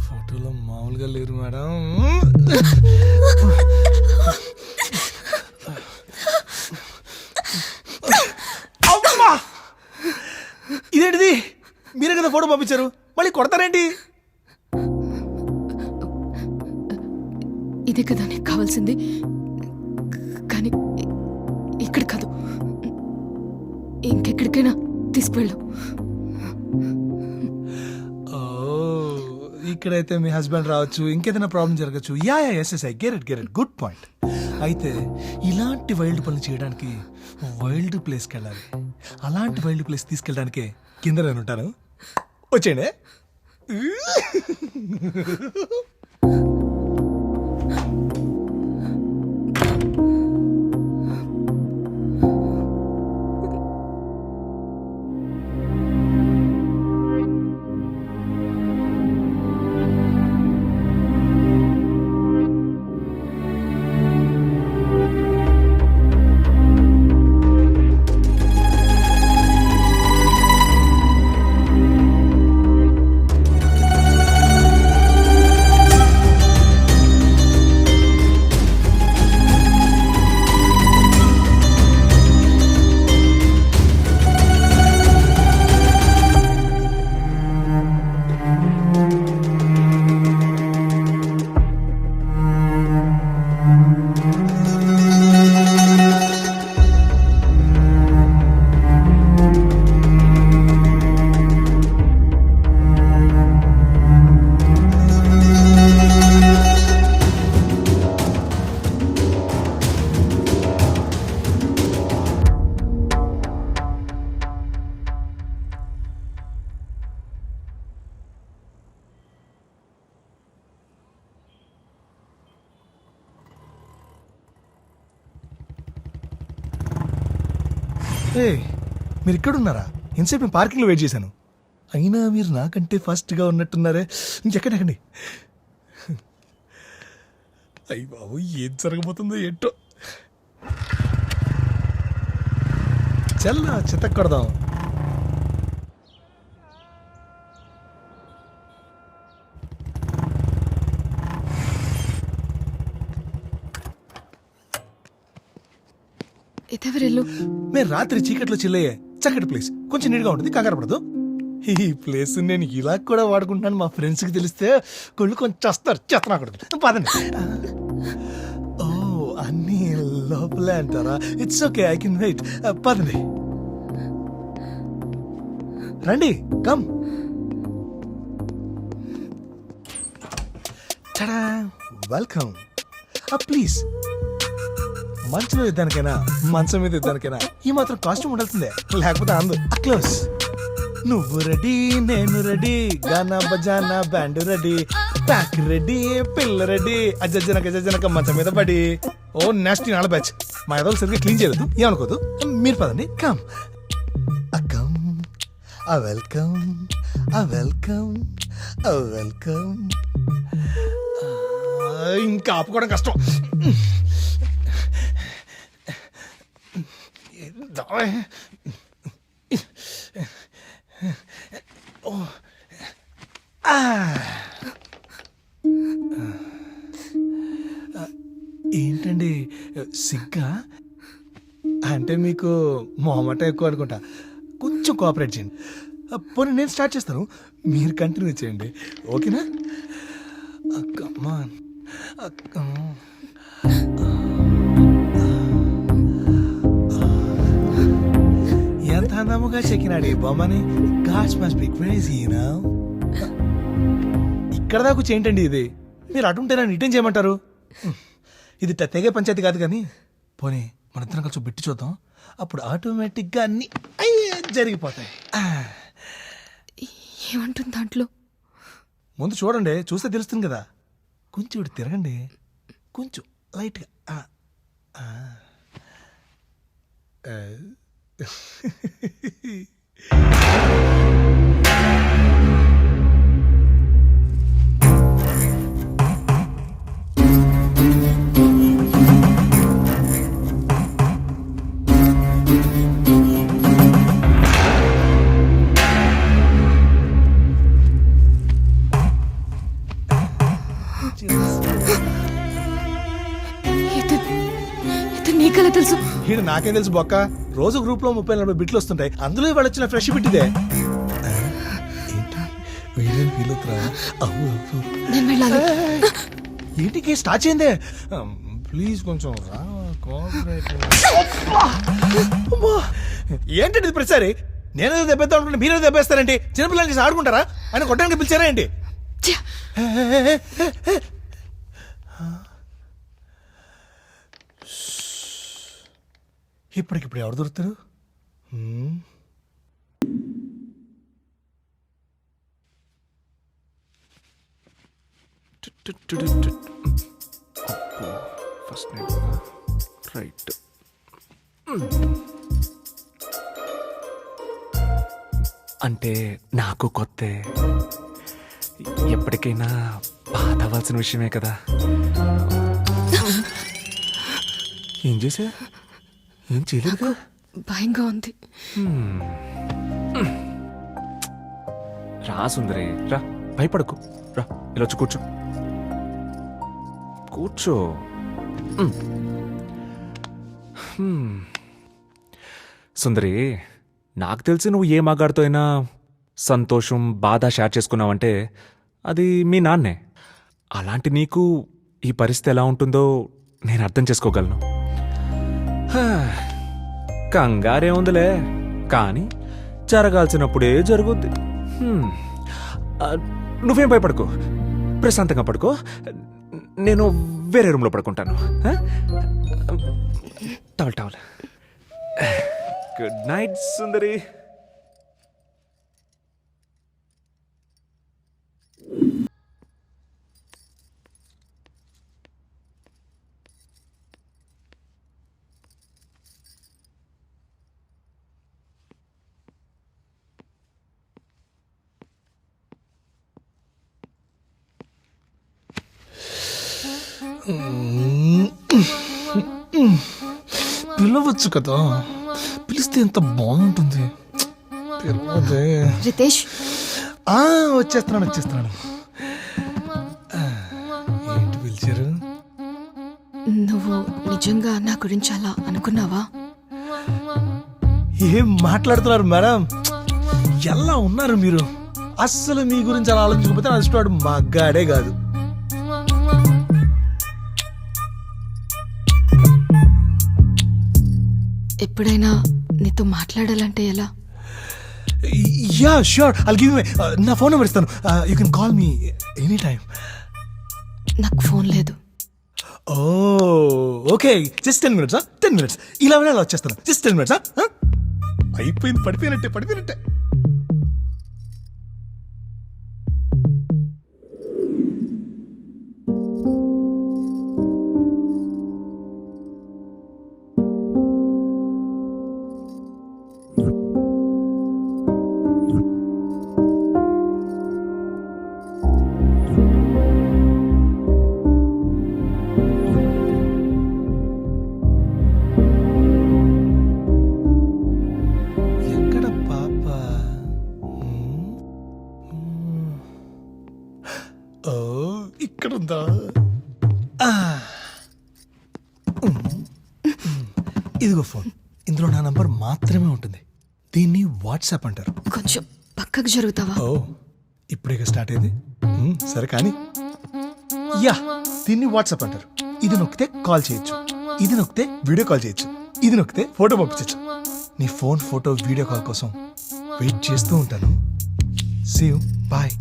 ఫోటోలో మామూలుగా లేరు మేడం. ఇదేంటిది? మీరే కదా ఫోటో పంపించారు, మళ్ళీ కొడతారేంటి? ఇదే కదా నీకు కావాల్సింది, కానీ ఇక్కడ కాదు, ఇంకెక్కడికైనా తీసుకువెళ్ళు. ఇక్కడైతే మీ హస్బెండ్ రావచ్చు, ఇంకేదైనా ప్రాబ్లం జరగచ్చు. Yeah yeah yes yes I get it good point. అయితే ఇలాంటి వైల్డ్ పనులు చేయడానికి వైల్డ్ ప్లేస్కి వెళ్ళాలి. అలాంటి వైల్డ్ ప్లేస్ తీసుకెళ్ళడానికి కింద నేను ఉంటాను, వచ్చేయండి. మీరు ఇక్కడ ఉన్నారా? ఇంతసేపు నేను పార్కింగ్లో వెయిట్ చేశాను. అయినా మీరు నాకంటే ఫాస్ట్గా ఉన్నట్టున్నారే. ఇంకెక్కడెక్కండి. అయ్యి బాబు, ఏం జరగబోతుందో ఏంటో. చల్లా చితక్ కొడదాం. ఇదెవరిల్లు? మేము రాత్రి చీకట్లో చిల్లయ్యే చక్కటి ప్లేస్, కొంచెం నీట్గా ఉంటుంది, కంగారు పడదు. ఈ ప్లేస్ నేను ఇలా కూడా వాడుకుంటున్నాను. మా ఫ్రెండ్స్కి తెలిస్తే కొళ్ళు కొంచెం చేస్తారు, చేతనాకూడదు. పదండి. ఓ, అన్నీ లోపలే అంటారా? It's okay, I can wait. పదండి, రండి, కమ్. వెల్కమ్. ప్లీజ్, మంచంలో ఇద్దానికైనా మంచం మీద ఇద్దానికైనా ఈ మాత్రం కాస్ట్యూమ్ ఉండాల్సిందే, లేకపోతే అందు. క్లోజ్. నువ్వు రెడీ, నేను రెడీ, గానా బజానా బ్యాండ్ రెడీ, ప్యాక్ రెడీ, పిల్ల రెడీ, అజ్జనక మంచం మీద పడి. ఓ నెక్స్ట్ నాళ్ళ బ్యాచ్. మా ఏదో సరిగ్గా క్లీన్ చేయలేదు, ఏమనుకోదు. మీరు పదండి, come. Come. Welcome, welcome, welcome. ఇంకా ఆపుకోవడం కష్టం. ఏంటండి సిగ్గా? అంటే మీకు మొహమాట ఎక్కువ అనుకుంటా. కొంచెం కోఆపరేట్ చేయండి. పోనీ నేను స్టార్ట్ చేస్తాను, మీరు కంటిన్యూ చేయండి, ఓకేనా? అమ్మా, ఎంత అందముగా చెక్కినాడు ఈ బొమ్మని. God's must be crazy, you know. ఇక్కడ దాకా చేయండి ఇది. మీరు అటుంటే నన్ను ఇటేం చేయమంటారు? ఇది తెగే పంచాయతీ కాదు కానీ, పోనీ మన ఇద్దరం కలిసి బిట్టి చూద్దాం. అప్పుడు ఆటోమేటిక్గా అన్ని జరిగిపోతాయి. ఏమంటుంది దాంట్లో? ముందు చూడండి, చూస్తే తెలుస్తుంది కదా. కొంచెం ఇటు తిరగండి, కొంచెం లైట్గా. నీకలా తెలుసు? ఈడు నాకేం తెలుసు బొక్క. రోజు గ్రూప్ లో 30-40 బిట్లు వస్తుంటాయి, అందులో ఇవాళ వచ్చిన ఫ్రెష్ బిట్టిదే. ఏంటి ఫీల్ అవుతురా? నేను వెళ్ళాలి. ఏంటికి స్టార్ట్ చేయందే? ప్లీజ్ కొంచెం రా, కోఆపరేట్. ఏంటండి ప్రతిసారి నేనేదో దెబ్బేద్దాం అనుకుంటే మీరేదో దెబ్బేస్తారేంటి? చిన్నపిల్లలు చేసి ఆడుకుంటారా? ఆయన కొట్టడానికి పిలిచారా ఏంటి? ఇప్పటికిప్పుడు ఎవరు దొరుకుతారు? First night right. అంటే నాకు కొత్తే, ఎప్పటికైనా బాధ అవ్వాల్సిన విషయమే కదా. ఏం చేసా? ఏం చేయలేదుగా. భయంగా ఉంది. రా సుందరి, రా, భయపడకు, రా, ఇలా వచ్చి కూర్చో. కూర్చో. సుందరి, నాకు తెలిసి నువ్వు ఏ మగాడితో అయినా సంతోషం బాధ షేర్ చేసుకున్నావంటే అది మీ నాన్నే. అలాంటి నీకు ఈ పరిస్థితి ఎలా ఉంటుందో నేను అర్థం చేసుకోగలను. కంగారే ఉందిలే, కానీ జరగాల్సినప్పుడే జరుగుద్ది. నువ్వేం భయపడకు, ప్రశాంతంగా పడుకో. నేను వేరే రూమ్లో పడుకుంటాను. Towel towel. గుడ్ నైట్ సుందరి. పిలవచ్చు కదా, పిలిస్తే ఎంత బాగుంటుంది. పిలవదే. రితేష్, వచ్చేస్తున్నాను. ఏంటి పిలిచారు? నువ్వు నిజంగా నా గురించి అలా అనుకున్నావా? ఏం మాట్లాడుతున్నారు మేడం? ఎలా ఉన్నారు మీరు? అస్సలు మీ గురించి అలా ఆలోచించకపోతే అసలు మగ్గాడే కాదు. ఎప్పుడైనా నీతో మాట్లాడాలంటే ఎలా? Yeah sure, I'll give you నా ఫోన్ నెంబర్ ఇస్తాను. You can call me any time. నాకు ఫోన్ లేదు. Okay, just 10 minutes. 10 minutes ఇలా వచ్చేస్తాను. Just 10 minutes. అయిపోయింది, పడిపోయినట్టే. ఇక్కడుందా? ఇదిగో ఫోన్. ఇందులో నా నంబర్ మాత్రమే ఉంటుంది. దీన్ని వాట్సాప్ అంటారు. కొంచెం పక్కకు జరుగుతావా? ఇప్పుడే స్టార్ట్ అయింది. సరే కానీ, యా, దీన్ని వాట్సాప్ అంటారు. ఇది నొక్కితే కాల్ చేయొచ్చు, ఇది నొక్కితే వీడియో కాల్ చేయొచ్చు, ఇది నొక్కితే ఫోటో పంపించచ్చు. నీ ఫోన్ ఫోటో వీడియో కాల్ కోసం వెయిట్ చేస్తూ ఉంటాను. See you, bye.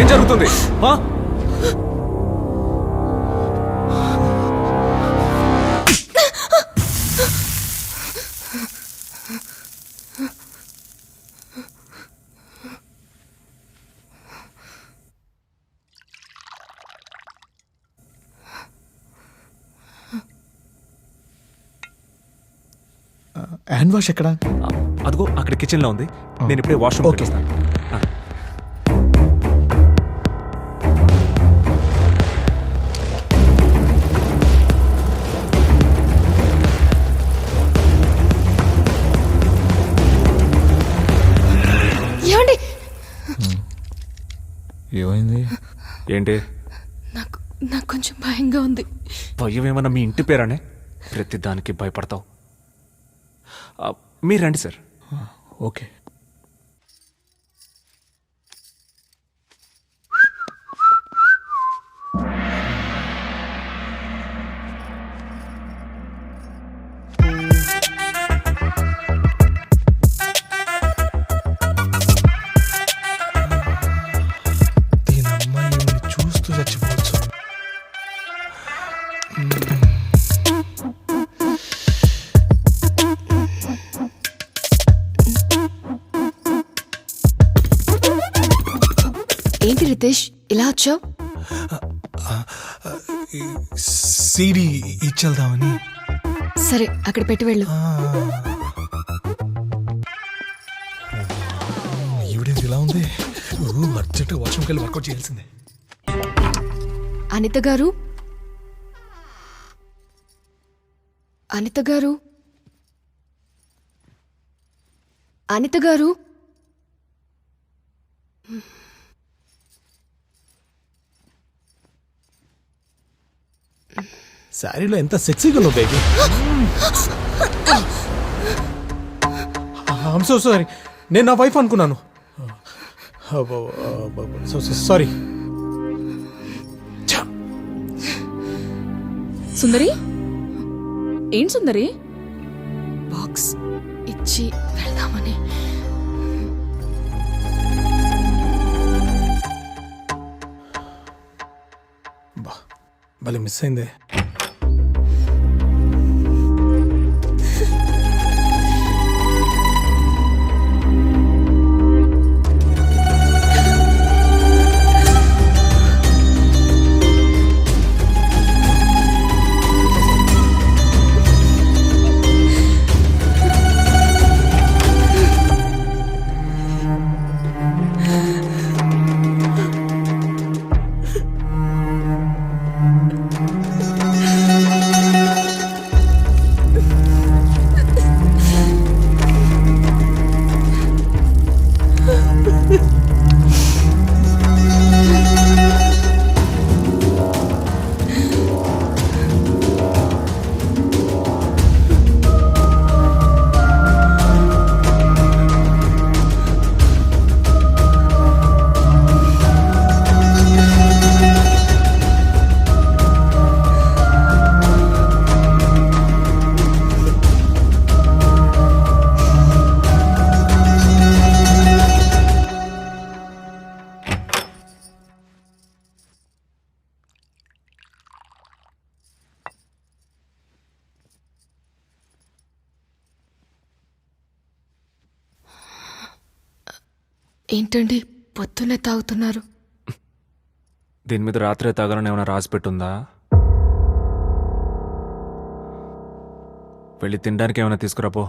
ఏం జరుగుతుంది ఆ? హ్యాండ్ వాష్ ఎక్కడ? అదిగో అక్కడ కిచెన్లో ఉంది. నేను ఇప్పుడే వాష్రూమ్ ఓకే. వస్తాను. ఏమండి? ఏమైంది? ఏంటి నాకు నాకు కొంచెం భయంగా ఉంది. భయం ఏమన్నా మీ ఇంటి పేరానే? ప్రతి దానికి భయపడతావు. మీరు రండి సార్. ఓకే. దీని అమ్మాయి చూస్తూ చచ్చిపోవచ్చు. ఏంటి రితేష్ ఇలా వచ్చావు? సీడీ ఇచ్చేద్దామని. సరే అక్కడ పెట్టి వెళ్ళు. ఈవిడేంటి ఇలా ఉంది? అర్జెంట్గా వాష్రూమ్కి వెళ్ళి వర్కౌట్ చేయాల్సిందే. అనిత గారు, అనిత గారు, అనిత గారు. శారీలో ఎంత సెక్సీగా ఉన్నావు బేబీ. I'm so sorry. నేను నా వైఫ్ అనుకున్నాను. సారీ. సుందరి, ఏంటి సుందరి? బాక్స్ ఇచ్చి వెళ్దామని. భలే మిస్ అయిందే. ఏంటండి పొద్దున్నే తాగుతున్నారు? దీని మీద రాత్రే తాగాలని ఏమైనా రాసి పెట్టుందా? వెళ్ళి తినడానికి ఏమైనా తీసుకురాపో.